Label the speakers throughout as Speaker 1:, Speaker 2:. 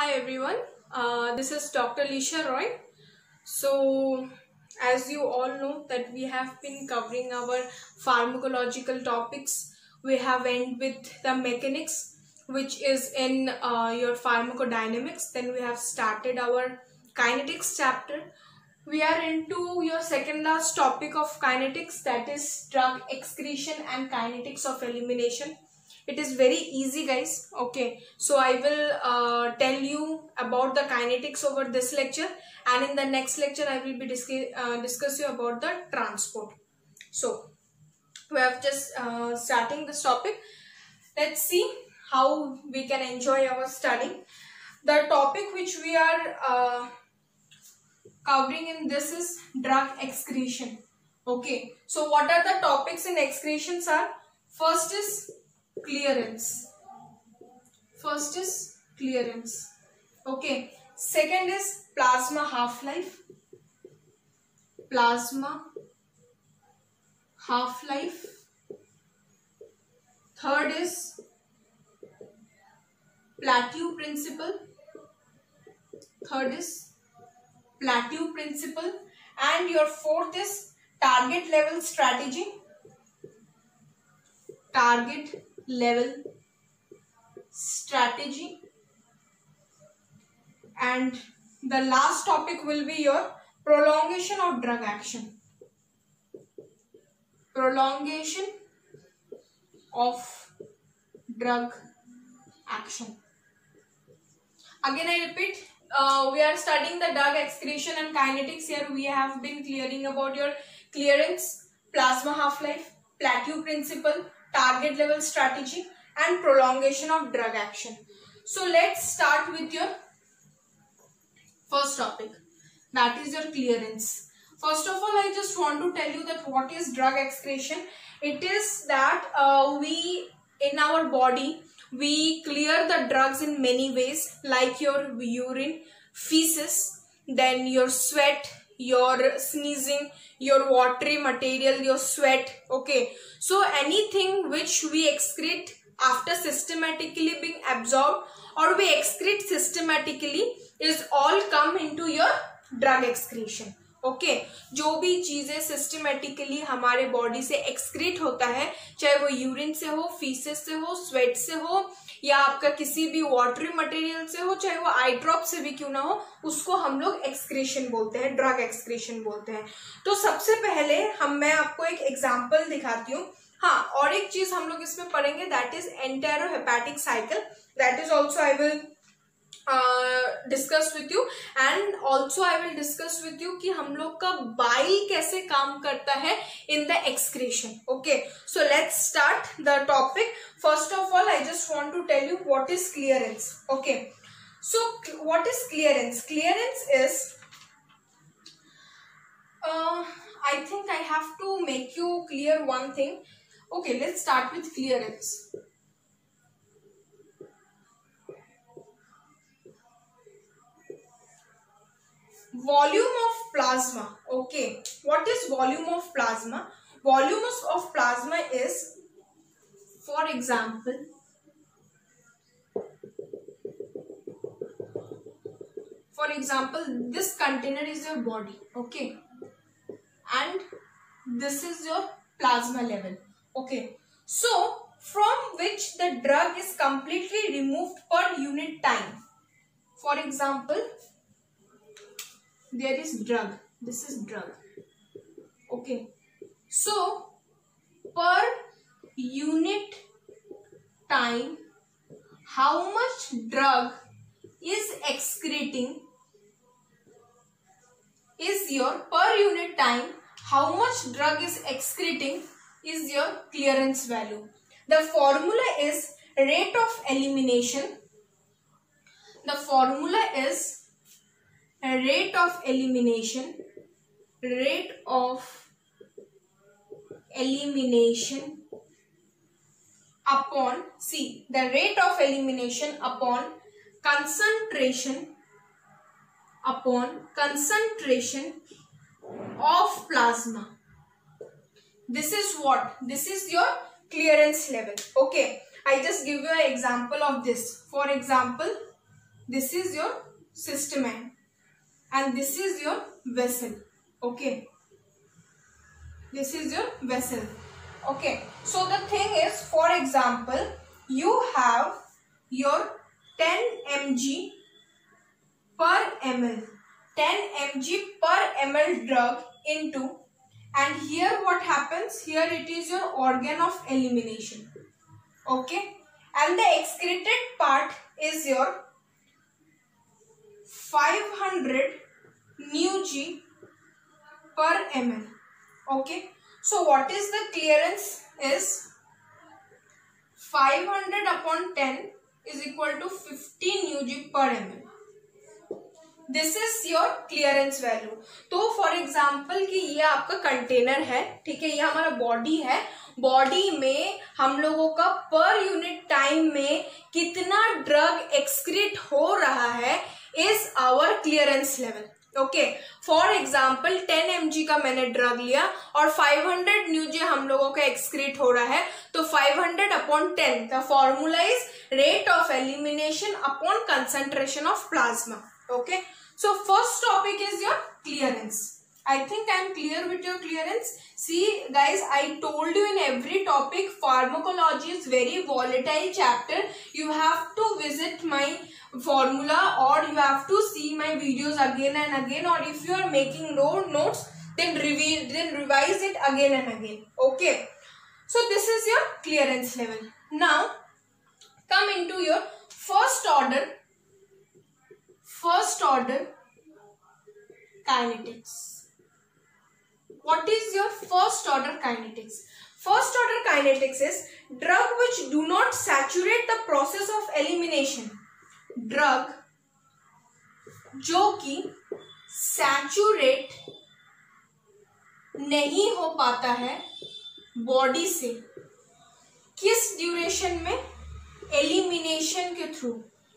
Speaker 1: Hi everyone, this is Dr. Lisha Roy. So, as you all know that we have been covering our pharmacological topics. We have ended with the mechanics, which is in your pharmacodynamics. Then we have started our kinetics chapter. We are into your second last topic of kinetics, that is drug excretion and kinetics of elimination. It is very easy, guys. Okay, so I will tell you about the kinetics over this lecture, and in the next lecture I will be discuss you about the transport. So we have just starting this topic. Let's see how we can enjoy our study. The topic which we are covering in this is drug excretion. Okay, so what are the topics in excretions are? First is clearance. Okay, second is plasma half-life. Third is plateau principle. And your fourth is target level strategy. And the last topic will be your prolongation of drug action. Again I repeat, we are studying the drug excretion and kinetics. Here we have been clearing about your clearance, plasma half-life, plateau principle, target level strategy and prolongation of drug action. So let's start with your first topic, that is your clearance. First of all, I just want to tell you that what is drug excretion. It is that we in our body we clear the drugs in many ways, like your urine, feces, then your sweat, your sneezing, your watery material, your sweat. Okay, so anything which we excrete after systematically being absorbed or we excrete systematically is all come into your drug excretion. Okay जो भी चीजें systematically हमारे body से excrete होता है, चाहे वो urine से हो, फीसेस से हो, स्वेट से हो या आपका किसी भी वाटरी मटेरियल से हो, चाहे वो आई ड्रॉप से भी क्यों ना हो, उसको हम लोग एक्सक्रीशन बोलते हैं, ड्रग एक्सक्रीशन बोलते हैं. तो सबसे पहले मैं आपको एक एग्जांपल दिखाती हूँ. हाँ, और एक चीज हम लोग इसमें पढ़ेंगे, that is enterohepatic cycle. That is also I will discuss with you, and also I will discuss with you कि हम लोग का बाइल कैसे काम करता है in the excretion. Okay, so let's start the topic. First of all I just want to tell you what is clearance. Okay, so what is clearance? Clearance is I think I have to make you clear one thing. Okay, let's start with clearance. Volume of plasma. Okay, what is volume of plasma? Volume of plasma is, for example, this container is your body. Okay, and this is your plasma level. Okay, so from which the drug is completely removed per unit time. For example, there is drug, this is drug. Okay, so per unit time how much drug is excreting is your per unit time how much drug is excreting is your clearance value. The formula is rate of elimination. The formula is rate of elimination upon, see, the rate of elimination upon concentration of plasma. This is what? This is your clearance level. Okay, I just give you an example of this. For example, this is your system and this is your vessel. Okay, this is your vessel. Okay, so the thing is, for example, you have your 10 mg per ml, 10 mg per ml drug into, and here what happens, here it is your organ of elimination. Okay, and the excreted part is your 500 μg per ml. Okay, so what is the clearance is 500 upon 10 is equal to 50 μg per ml. This is your clearance value. तो for example कि ये आपका container है, ठीक है, ये हमारा body है, बॉडी में हम लोगों का पर यूनिट टाइम में कितना ड्रग एक्सक्रीट हो रहा है is our clearance level. Okay, for example 10 mg का मैंने ड्रग लिया और 500 μg हम लोगों का एक्सक्रीट हो रहा है, तो 500 upon 10 the formula is rate of elimination upon concentration of plasma. Okay, so first topic is your clearance. I think I am clear with your clearance. See guys, I told you in every topic pharmacology is very volatile chapter. You have to visit my formula or you have to see my videos again and again, or if you are making notes then revise it again and again. Okay, so this is your clearance level. Now come into your first order kinetics. What is your first order kinetics? First order kinetics is drug which do not saturate the process of elimination. Drug जो कि saturate नहीं हो पाता है body से, किस duration में? Elimination के थ्रू.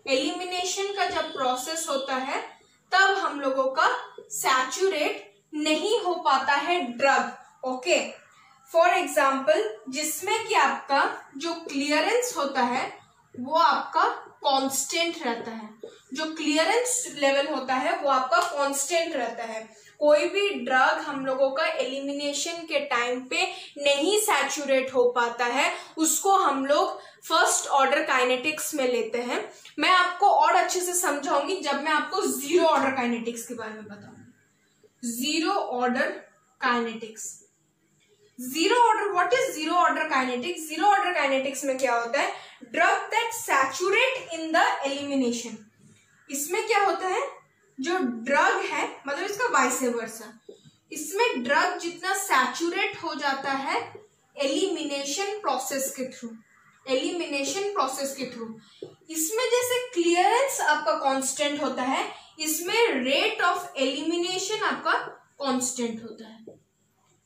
Speaker 1: एलिमिनेशन का जब प्रोसेस होता है तब हम लोगों का सैचुरेट नहीं हो पाता है ड्रग. ओके, फॉर एग्जाम्पल जिसमें कि आपका जो क्लियरेंस होता है वो आपका कांस्टेंट रहता है. जो क्लियरेंस लेवल होता है वो आपका कांस्टेंट रहता है. कोई भी ड्रग हम लोगों का एलिमिनेशन के टाइम पे नहीं सैचुरेट हो पाता है, उसको हम लोग फर्स्ट ऑर्डर काइनेटिक्स में लेते हैं. मैं आपको और अच्छे से समझाऊंगी जब मैं आपको जीरो ऑर्डर काइनेटिक्स के बारे में बताऊंगी. Zero order kinetics. Zero order, what is zero order kinetics? Zero order kinetics में क्या होता है? Drug that saturate in the elimination. इसमें क्या होता है, जो ड्रग है, मतलब इसका वाइस वर्सा, इसमें ड्रग जितना सैचुरेट हो जाता है एलिमिनेशन प्रोसेस के थ्रू, एलिमिनेशन प्रोसेस के थ्रू, इसमें जैसे क्लियरेंस आपका कांस्टेंट होता है, इसमें रेट ऑफ एलिमिनेशन आपका कांस्टेंट होता है.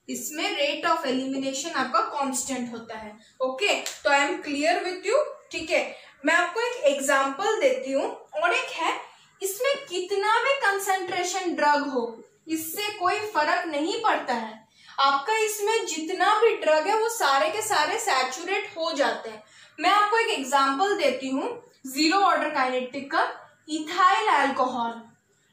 Speaker 1: इसमें रेट ऑफ एलिमिनेशन आपका कांस्टेंट होता है. ओके, तो आई एम क्लियर विथ यू. ठीक है, मैं आपको एक एग्जांपल देती हूँ. और एक है, इसमें कितना भी कंसंट्रेशन ड्रग हो इससे कोई फर्क नहीं पड़ता है. आपका इसमें जितना भी ड्रग है वो सारे के सारे सैचुरेट हो जाते हैं. मैं आपको एक एग्जांपल देती हूँ जीरो ऑर्डर काइनेटिक का. Ethyl alcohol.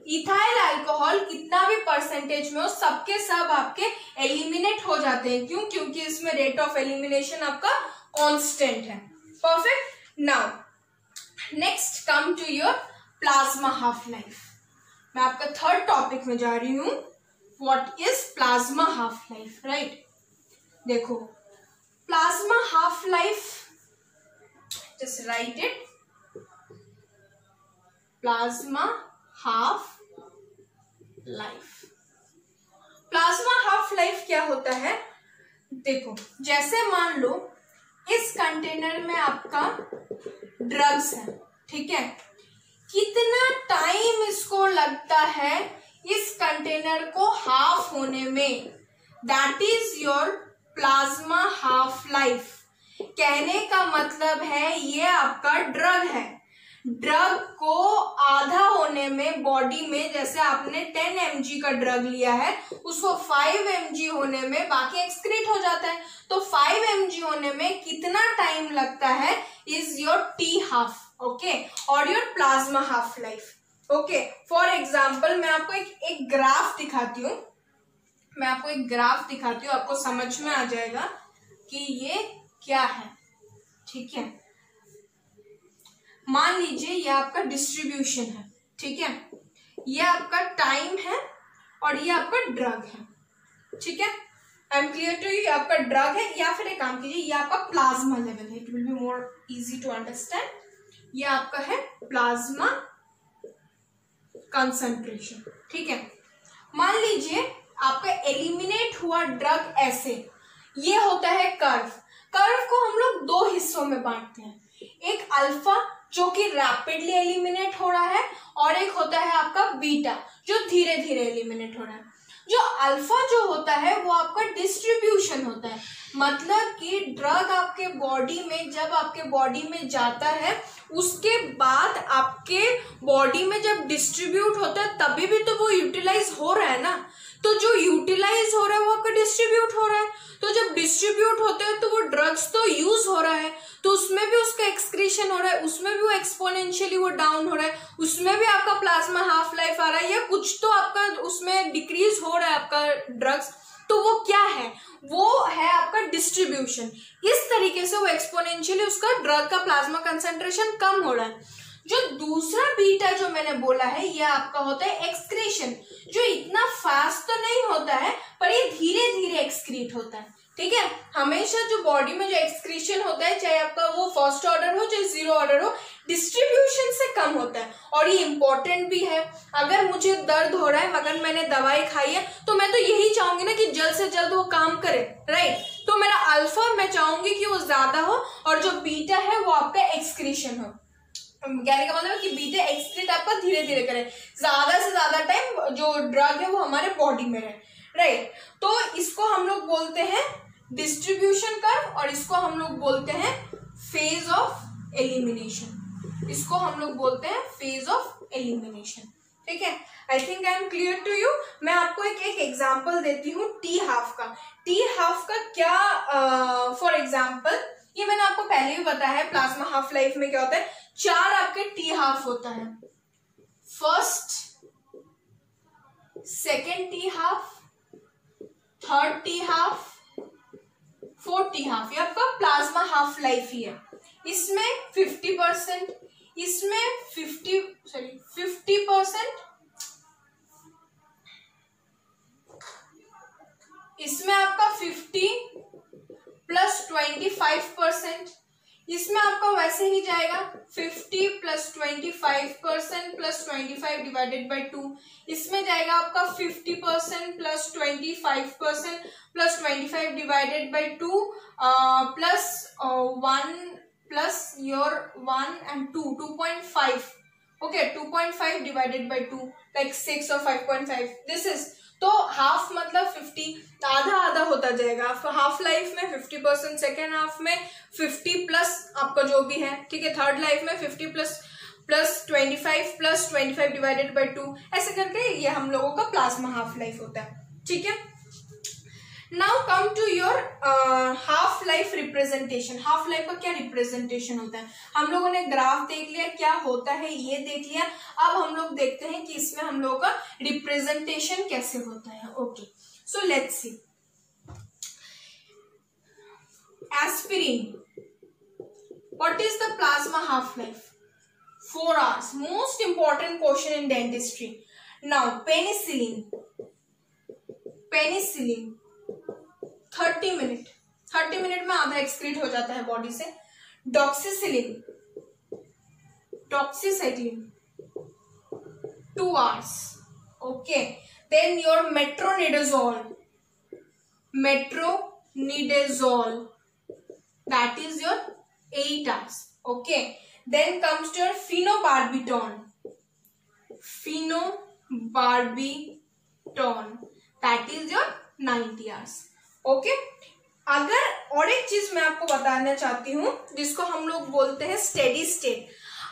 Speaker 1: इथाइल अल्कोहल कितना भी परसेंटेज में हो, सबके सब आपके एलिमिनेट हो जाते हैं. क्यों? क्योंकि इसमें रेट ऑफ एलिमिनेशन आपका कांस्टेंट है. Perfect. Now next come to your plasma half life. मैं आपका थर्ड टॉपिक में जा रही हूं. What is plasma half life? Right, देखो plasma half life, just right it. Plasma half life. Plasma half life क्या होता है? देखो, जैसे मान लो इस कंटेनर में आपका ड्रग्स है, ठीक है, कितना टाइम इसको लगता है इस कंटेनर को हाफ होने में, that is your plasma half life. कहने का मतलब है ये आपका ड्रग है. ड्रग को आधा होने में बॉडी में, जैसे आपने 10 mg का ड्रग लिया है, उसको 5 mg होने में बाकी एक्सक्रीट हो जाता है. तो 5 mg होने में कितना टाइम लगता है is your T half. Okay, और your plasma half life. Okay, for example मैं आपको एक ग्राफ दिखाती हूँ, आपको समझ में आ जाएगा कि ये क्या है। ठीक है, मान लीजिए ये आपका डिस्ट्रीब्यूशन है, ठीक है, ये आपका टाइम है और ये आपका ड्रग है। ठीक है, I am clear to you, ये आपका ड्रग है, या फिर एक काम कीजिए ये आपका प्लाज्मा लेवल है, it will be more easy to understand. ये आपका है प्लाज्मा कंसंट्रेशन। ठीक है, मान लीजिए आपका एलिमिनेट हुआ ड्रग ऐसे, ये होता है कर्व को हम लोग दो हिस्सों में बांटते हैं, एक अल्फा जो कि रैपिडली एलिमिनेट हो रहा है और एक होता है आपका बीटा जो धीरे धीरे एलिमिनेट हो रहा है। जो अल्फा जो होता है वो आपका डिस्ट्रीब्यूशन होता है, मतलब कि ड्रग आपके बॉडी में जब आपके बॉडी में जाता है उसके बाद आपके बॉडी में जब डिस्ट्रीब्यूट होता है तभी भी तो वो यूटिलाइज हो रहा है ना, तो जो यूटिलाइज हो रहा है वो आपका डिस्ट्रीब्यूट हो रहा है। तो जब डिस्ट्रीब्यूट होते हैं तो वो ड्रग्स तो यूज हो रहा है, तो उसमें भी उसका एक्सक्रीशन हो रहा है, उसमें भी वो एक्सपोनेंशियली वो डाउन हो रहा है, उसमें भी आपका प्लाज्मा हाफ लाइफ आ रहा है, या कुछ तो आपका उसमें डिक्रीज हो रहा है आपका ड्रग्स। तो वो क्या है, वो है आपका डिस्ट्रीब्यूशन। इस तरीके से वो एक्सपोनेंशियली उसका ड्रग का प्लाज्मा कंसंट्रेशन कम हो रहा है। जो दूसरा बीटा जो मैंने बोला है ये आपका होता है एक्सक्रीशन, जो इतना फास्ट तो नहीं होता है पर ये धीरे धीरे एक्सक्रीट होता है। ठीक है, हमेशा जो बॉडी में जो एक्सक्रीशन होता है चाहे आपका वो फर्स्ट ऑर्डर हो चाहे जीरो ऑर्डर हो, डिस्ट्रीब्यूशन से कम होता है। और ये इंपॉर्टेंट भी है, अगर मुझे दर्द हो रहा है मगर मैंने दवाई खाई है तो मैं तो यही चाहूंगी ना कि जल्द से जल्द वो काम करे, राइट। तो मेरा अल्फा मैं चाहूंगी कि वो ज्यादा हो और जो बीटा है वो आपका एक्सक्रीशन हो। कहने का मतलब कि बीटा एक्सक्रीट आपका धीरे धीरे करे, ज्यादा से ज्यादा टाइम जो ड्रग है वो हमारे बॉडी में रहे, राइट। तो इसको हम लोग बोलते हैं डिस्ट्रीब्यूशन कर्व और इसको हम लोग बोलते हैं फेज ऑफ एलिमिनेशन, इसको हम लोग बोलते हैं फेज ऑफ एलिमिनेशन। ठीक है, I think I am clear to you. मैं आपको एक एग्जांपल देती हूँ टी हाफ का। टी हाफ का क्या, फॉर एग्जांपल ये मैंने आपको पहले भी बताया है प्लाज्मा हाफ लाइफ में क्या होता है, 4 आपके टी हाफ होता है, first, second T half, third T half, fourth T half, ये आपका प्लाज्मा हाफ लाइफ ही है। इसमें 50%, इसमें 50%, इसमें आपका 50 प्लस 25%, इसमें आपका वैसे ही जाएगा 50 प्लस 25% प्लस 25 डिवाइडेड बाई 2, इसमें जाएगा आपका 50% plus 25% plus 25 divided by 2 plus 1 plus your 1 and 2, 2.5, okay, 2.5 divided by 2 like 6 और 5.5, दिस इज। तो हाफ मतलब 50, आधा आधा होता जाएगा हाफ लाइफ में 50%, सेकेंड हाफ में 50 प्लस आपका जो भी है, ठीक है, थर्ड लाइफ में 50 प्लस 25 डिवाइडेड बाई 2, ऐसे करके ये हम लोगों का प्लाज्मा हाफ लाइफ होता है। ठीक है, now come to your half life representation. Half life का क्या रिप्रेजेंटेशन होता है, हम लोगों ने ग्राफ देख लिया क्या होता है ये देख लिया, अब हम लोग देखते हैं कि इसमें हम लोगों का रिप्रेजेंटेशन कैसे होता है। Okay, so let's see. Aspirin, what is the plasma half life? 4 hours, most important question in dentistry. Now penicillin 30 minute में आधा एक्सक्रीट हो जाता है बॉडी से। Doxycycline 2 hours, okay. Then your metronidazole that is your 8 hours, okay. Then comes to your phenobarbital, that is your 90 hours, okay. अगर और एक चीज मैं आपको बताना चाहती हूँ जिसको हम लोग बोलते हैं स्टेडी स्टेट।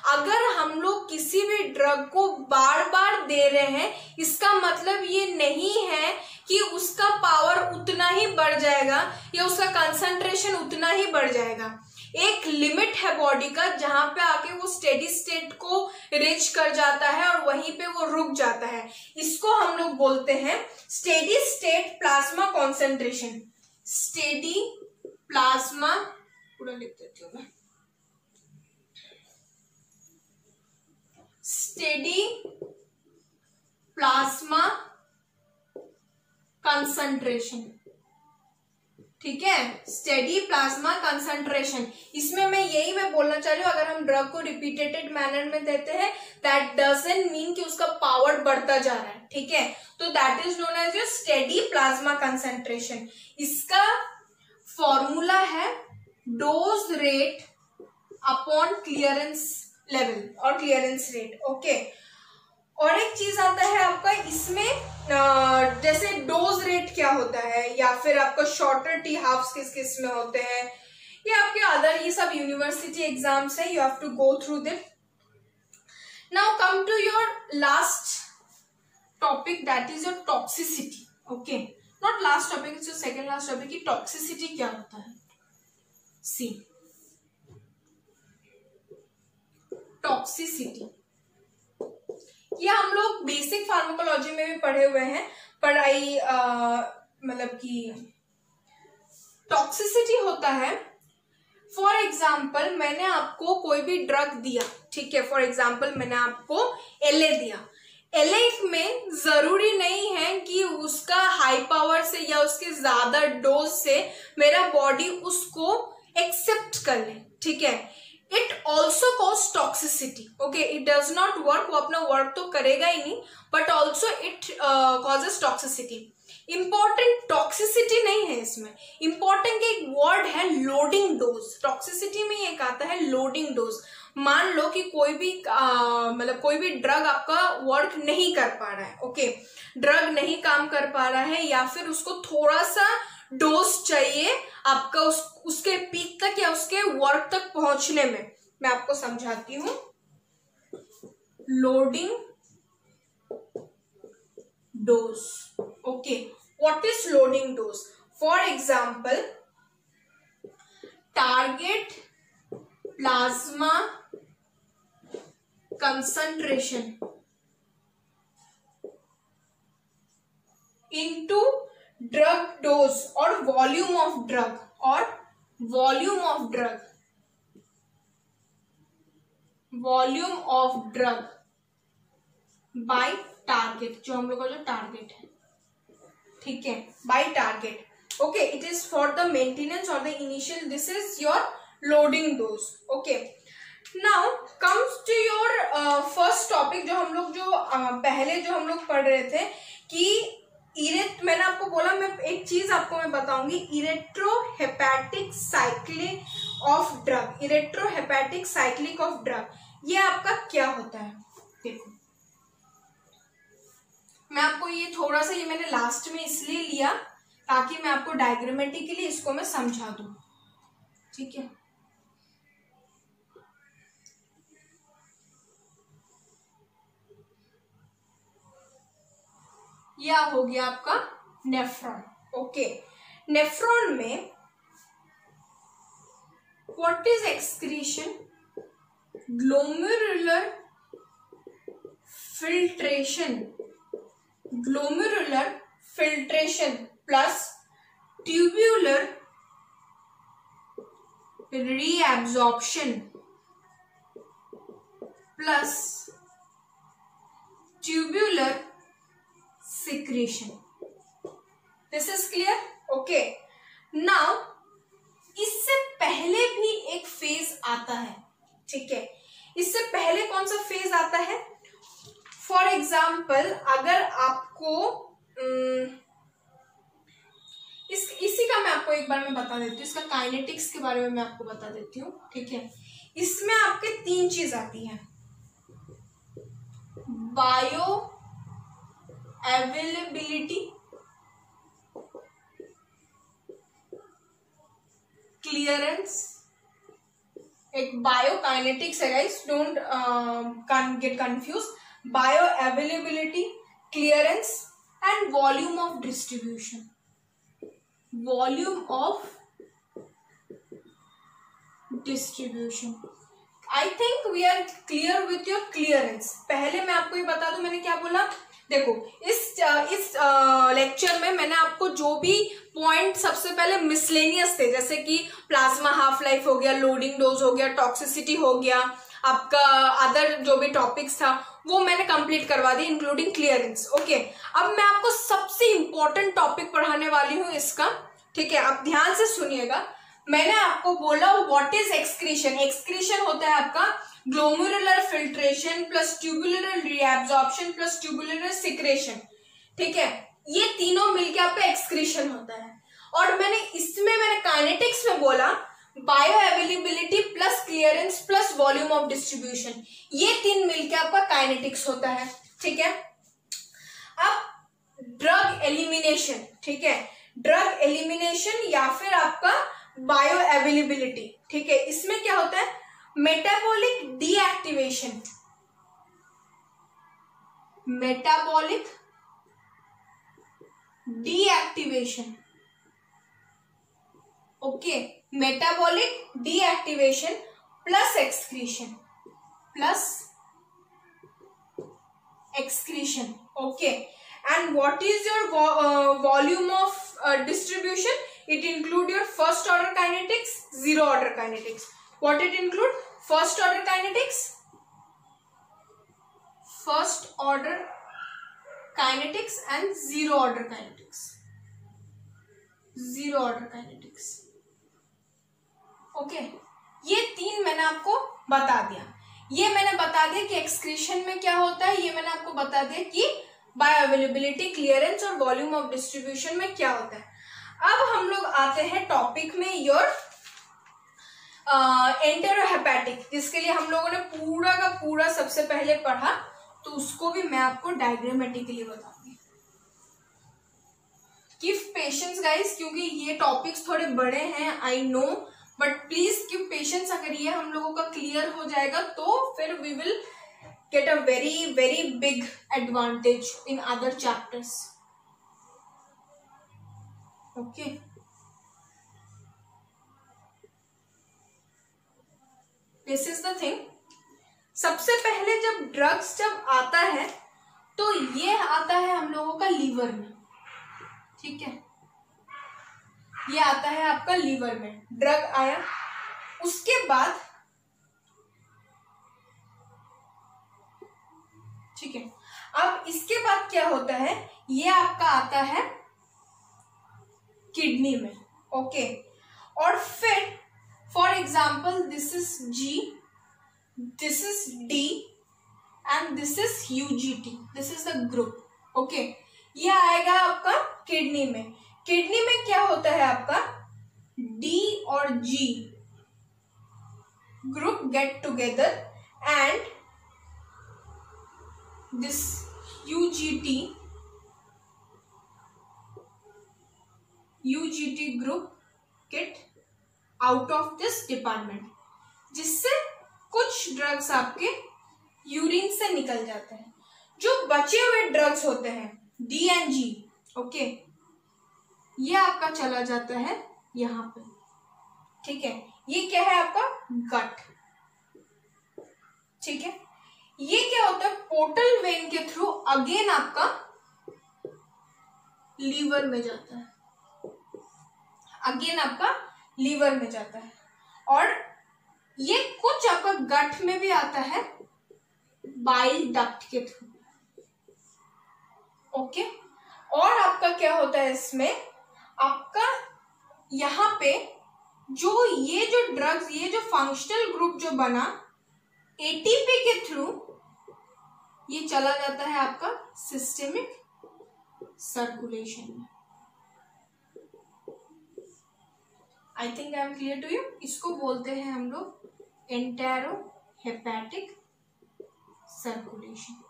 Speaker 1: अगर हम लोग किसी भी ड्रग को बार बार दे रहे हैं इसका मतलब ये नहीं है कि उसका पावर उतना ही बढ़ जाएगा या उसका कंसंट्रेशन उतना ही बढ़ जाएगा। एक लिमिट है बॉडी का जहां पे आके वो स्टेडी स्टेट को रीच कर जाता है और वहीं पे वो रुक जाता है। इसको हम लोग बोलते हैं steady state plasma concentration. Steady plasma, पूरा लिख देती हूँ मैं, स्टेडी प्लाज्मा कंसंट्रेशन। ठीक है, स्टेडी प्लाज्मा कंसंट्रेशन। इसमें मैं बोलना चाह रही हूँ, अगर हम ड्रग को रिपीटेड मैनर में देते हैं दैट डजंट मीन कि उसका पावर बढ़ता जा रहा है। ठीक है, तो that is known as your steady plasma concentration. इसका फॉर्मूला है dose rate upon clearance level और क्लियरेंस रेट। ओके, और एक चीज आता है आपका इसमें, जैसे डोज रेट क्या होता है, या फिर आपका शॉर्टर टी हाफ्स किस किस में होते हैं, ये आपके अदर ये सब यूनिवर्सिटी एग्जाम्स है, you have to go through that. Now come to your last topic, that is your toxicity. Okay, not last topic, it's your second last topic कि टॉक्सिसिटी क्या होता है। सी, टॉक्सिसिटी ये हम लोग बेसिक फार्माकोलॉजी में भी पढ़े हुए हैं, पढ़ाई मतलब कि टॉक्सिसिटी होता है, फॉर एग्जाम्पल मैंने आपको कोई भी ड्रग दिया, ठीक है, फॉर एग्जाम्पल मैंने आपको एलए दिया, एलए में जरूरी नहीं है कि उसका हाई पावर से या उसके ज्यादा डोज से मेरा बॉडी उसको एक्सेप्ट कर ले। ठीक है, it also cause toxicity. Okay, it does not work, वो अपना वर्क तो करेगा ही नहीं, but also it causes toxicity. Important toxicity नहीं है इसमें, इंपॉर्टेंट एक वर्ड है लोडिंग डोज। टॉक्सिसिटी में एक आता है लोडिंग डोज। मान लो कि कोई भी मतलब कोई भी ड्रग आपका वर्क नहीं कर पा रहा है। ओके, ड्रग नहीं काम कर पा रहा है, या फिर उसको थोड़ा सा डोज चाहिए आपका उसके पीक तक या उसके वर्क तक पहुंचने में। मैं आपको समझाती हूं, loading dose. Okay, what is loading dose? For example, target plasma concentration into drug dose और वॉल्यूम ऑफ ड्रग, और volume of drug, volume of drug by target, जो हम लोग का जो टारगेट है। ठीक है, by target. Okay, it is for the maintenance और the initial, this is your loading dose. Okay, now comes to your first topic, जो हम लोग पहले जो हम लोग पढ़ रहे थे कि मैंने आपको बोला, मैं एक चीज आपको मैं बताऊंगी, enterohepatic cyclic of drug. Enterohepatic cyclic of drug ये आपका क्या होता है? देखो, मैं आपको ये थोड़ा सा, ये मैंने लास्ट में इसलिए लिया ताकि मैं आपको डायग्रामेटिकली इसको मैं समझा दूं। ठीक है, यह हो गया आपका नेफ्रॉन। ओके, नेफ्रॉन में what is excretion? Glomerular filtration, glomerular filtration plus tubular reabsorption plus tubular secretion. This is clear? Okay. Now, इससे पहले भी एक फेज आता है। ठीक है, इससे पहले कौन सा फेज आता है? फॉर एग्जाम्पल, अगर आपको इसी का मैं आपको एक बार में बता देती हूँ, इसका काइनेटिक्स के बारे में मैं आपको बता देती हूँ। ठीक है, इसमें आपके तीन चीज आती है, बायो अवेलेबिलिटी, क्लियरेंस, एक बायोकाइनेटिक्स है guys, don't get confuse. Bioavailability, clearance and volume of distribution, volume of distribution. I think we are clear with your clearance. पहले मैं आपको ये बता दूं मैंने क्या बोला। देखो इस लेक्चर में मैंने आपको जो भी पॉइंट सबसे पहले मिसलेनियस थे, जैसे कि प्लाज्मा हाफ लाइफ हो गया, लोडिंग डोज हो गया, टॉक्सिसिटी हो गया, आपका अदर जो भी टॉपिक्स था वो मैंने कंप्लीट करवा दी इंक्लूडिंग क्लियरेंस। ओके, अब मैं आपको सबसे इंपॉर्टेंट टॉपिक पढ़ाने वाली हूँ इसका, ठीक है। आप ध्यान से सुनिएगा। मैंने आपको बोला व्हाट इज एक्सक्रीशन। एक्सक्रीशन होता है आपका glomerular filtration plus tubular reabsorption plus tubular secretion, ठीक है। ये तीनों मिलके आपका एक्सक्रीशन होता है। और मैंने काइनेटिक्स में बोला bio availability plus clearance plus volume of distribution, ये तीन मिलके आपका काइनेटिक्स होता है, ठीक है। अब ड्रग एलिमिनेशन, ठीक है, ड्रग एलिमिनेशन या फिर आपका बायो अवेलेबिलिटी, ठीक है, इसमें क्या होता है metabolic deactivation, metabolic deactivation, okay, metabolic deactivation plus excretion, plus excretion, okay. And what is your volume of distribution? It include your first order kinetics, zero order kinetics. What it include? First order kinetics, first order kinetics and zero order kinetics, zero order kinetics, okay. ये तीन मैंने आपको बता दिया। ये मैंने बता दिया कि एक्सक्रीशन में क्या होता है, ये मैंने आपको बता दिया कि बायो अवेलेबिलिटी, क्लियरेंस और वॉल्यूम ऑफ डिस्ट्रीब्यूशन में क्या होता है। अब हम लोग आते हैं टॉपिक में योर एंटेरोहेपेटिक, जिसके लिए हम लोगों ने पूरा का पूरा सबसे पहले पढ़ा, तो उसको भी मैं आपको डायग्रामेटिकली बताऊंगी। गिव पेशेंस गाइस, क्योंकि ये टॉपिक्स थोड़े बड़े हैं, I know, but please give patience. अगर ये हम लोगों का क्लियर हो जाएगा तो फिर we will get a very very big advantage in other chapters, okay. This is the thing. सबसे पहले जब आता है तो ये आता है हम लोगों का लीवर में, ठीक है, ये आता है आपका लीवर में, ड्रग आया। उसके बाद, ठीक है, अब इसके बाद क्या होता है, ये आपका आता है किडनी में, ओके। और फिर for example this is G, this is D and this is UGT, this is the group, okay. ये आएगा आपका किडनी में। किडनी में क्या होता है आपका डी और G group get together and this UGT group get out of this department, जिससे कुछ ड्रग्स आपके यूरिन से निकल जाते हैं। जो बचे हुए ड्रग्स होते हैं डी एंड जी, ओके, ये आपका चला जाता है यहां पे, ठीक है। ये क्या है आपका गट, ठीक है। ये क्या होता है पोर्टल वेन के थ्रू अगेन आपका लीवर में जाता है, अगेन आपका लीवर में जाता है। और ये कुछ आपका गट में भी आता है बाइल डक्ट के थ्रू, ओके। और आपका क्या होता है इसमें, आपका यहां पे ये जो ड्रग्स, ये जो फंक्शनल ग्रुप जो बना एटीपी के थ्रू, ये चला जाता है आपका सिस्टेमिक सर्कुलेशन में। I think I am clear to you. इसको बोलते हैं हम लोग enterohepatic circulation.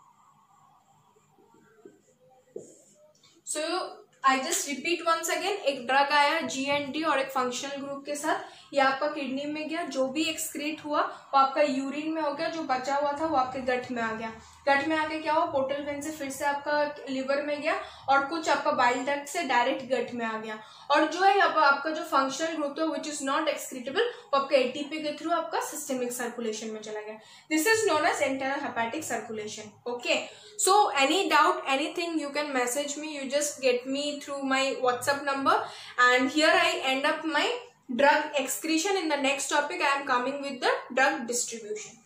Speaker 1: So I just repeat once again, एक ड्रग आया GND और एक फंक्शनल ग्रुप के साथ, ये आपका किडनी में गया, जो भी एक्सक्रीट हुआ वो आपका यूरिन में हो गया, जो बचा हुआ था वो आपके गट में आ गया, गट में आके क्या हुआ, पोर्टल वेन से फिर से आपका लिवर में गया और कुछ आपका बाइल डक्ट से डायरेक्ट गट में आ गया, और जो है आपका जो फंक्शनल ग्रुप है विच इज नॉट एक्सक्रीटेबल वो आपका ATP के थ्रू आपका सिस्टमिक सर्कुलेशन में चला गया. This is known as internal hepatic circulation. Okay, so any doubt, anything, you can message me, you just get me through my WhatsApp number. And here I end up my drug excretion. In the next topic I am coming with the drug distribution.